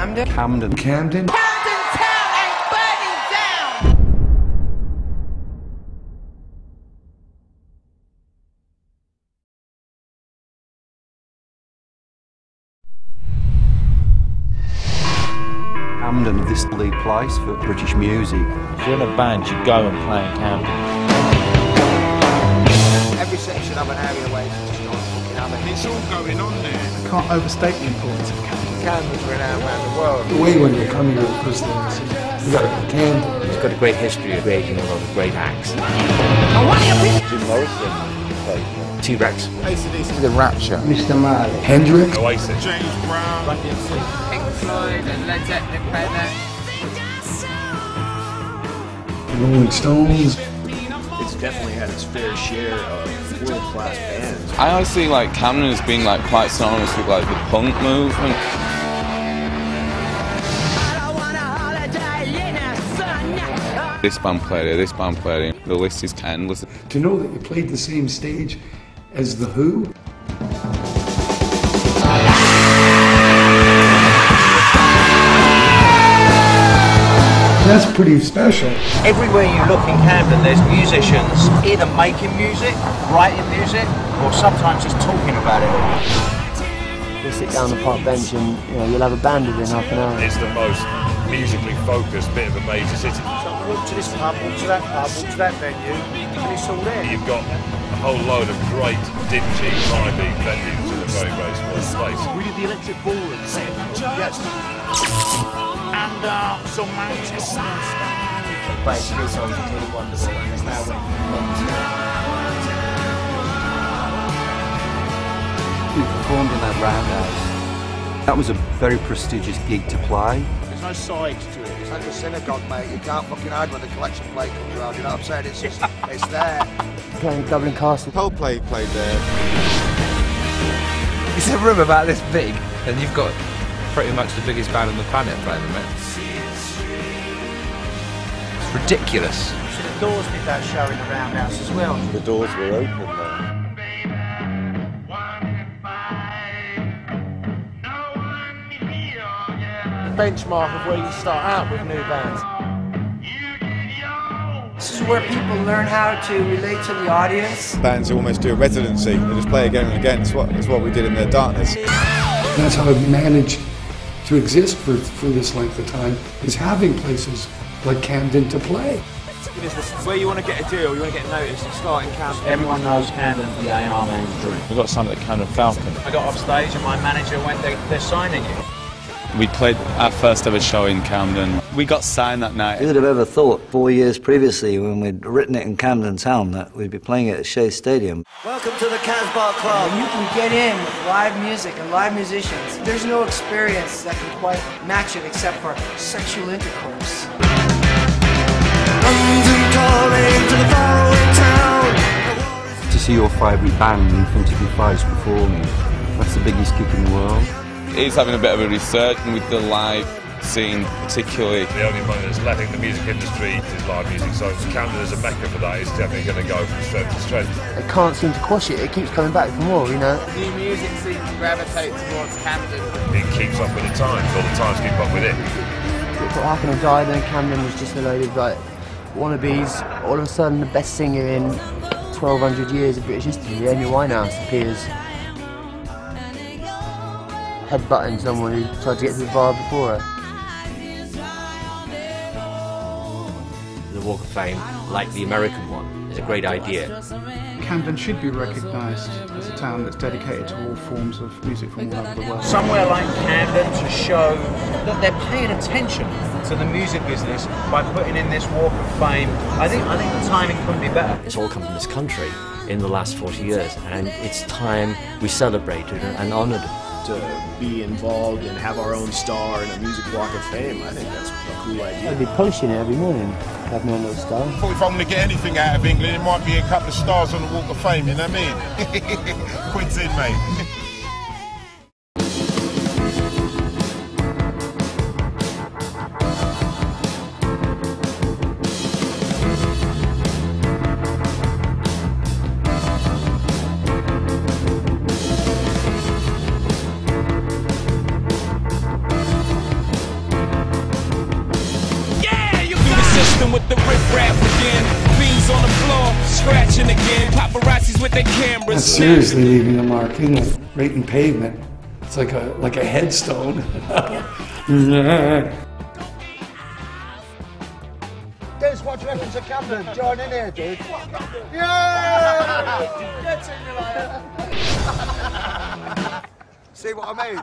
Camden? Camden. Camden? Camden Town ain't burning down! Camden, this lead place for British music. If you're in a band, you go and play in Camden. Every city should have an area where you can just go and fucking have it. It's all going on there. I can't overstate the importance of Camden. Camden's renowned around the world. The way when you're coming to the first thing, you got to go to Camden. It's got a great history of creating a lot of great acts. Jim Morrison played T-Rex. AC/DC. The Rapture. Mr. Marley. Hendrix. Oasis. James Brown. Pink Floyd and Led Zeppelin played there. Rolling Stones. It's definitely had its fair share of world-class bands. I honestly like Camden as being like quite synonymous with like the punk movement. This band played it, this band played it. The list is endless. To know that you played the same stage as The Who. That's pretty special. Everywhere you look in Camden, there's musicians either making music, writing music, or sometimes just talking about it. You'll sit down on the park bench and you'll have a band within half an hour. It's the most musically focused bit of a major city. So walk to this pub, walk to that pub, walk to that venue, and it's all there. You've got a whole load of great, dingy, grimy venues in a very, very small space. We did the Electric Ballroom. Yes. And some Manchester. But it's really songs are really wonderful, and it's now We performed in that roundhouse. That was a very prestigious gig to play. There's no sides to it. It's like a synagogue, mate. You can't fucking hide when the collection plate comes around, you know what I'm saying? It's just, it's there. Playing at Dublin Castle. Coldplay played there. It's a room about this big, and you've got pretty much the biggest band on the planet playing them. It's ridiculous. So the Doors did that show in the Roundhouse as well. The doors were open there. Benchmark of where you start out with new bands. This is where people learn how to relate to the audience. Bands almost do a residency. They just play again and again. It's what we did in Their Darkness. That's how I've managed to exist for this length of time, is having places like Camden to play. Where you want to get a deal, you want to get noticed, you start in Camden. Everyone knows Camden for the A&R man's dream. We got signed at the Camden Falcon. I got off stage and my manager went, they're signing you. We played our first ever show in Camden. We got signed that night. Who would have ever thought 4 years previously, when we'd written it in Camden Town, that we'd be playing it at Shea Stadium? Welcome to the Casbah Club. When you can get in with live music and live musicians, there's no experience that can quite match it except for sexual intercourse. To see your favourite band in front of your face performing, that's the biggest kick in the world. It's having a bit of a resurgence with the live scene particularly. The only money that's left in the music industry is live music, so Camden as a mecca for that is definitely going to go from strength to strength. They can't seem to quash it. It keeps coming back for more, you know. New music seems to gravitate towards Camden. It keeps up with the times, or the times keep up with it. How Can I Die? Then Camden was just a load of like wannabes. All of a sudden, the best singer in 1,200 years of British history, Amy Winehouse, appears headbutting someone who tried to get to the bar before her. The Walk of Fame, like the American one, is a great idea. Camden should be recognised as a town that's dedicated to all forms of music from all over the world. Somewhere like Camden to show that they're paying attention to the music business by putting in this Walk of Fame. I think the timing couldn't be better. It's all come from this country in the last 40 years, and it's time we celebrated and honoured it. To be involved and have our own star in a music walk of fame, I think that's a cool idea. I'd be polishing it every morning, having my little star. If I'm going to get anything out of England, it might be a couple of stars on the Walk of Fame, you know what I mean? Quid's in, mate. with their cameras. That's seriously leaving a mark, isn't it? Right in pavement. It's like a headstone. Des, what do you reckon to Camden? Join in here, dude. Yeah! Get in, you liar. See what I mean?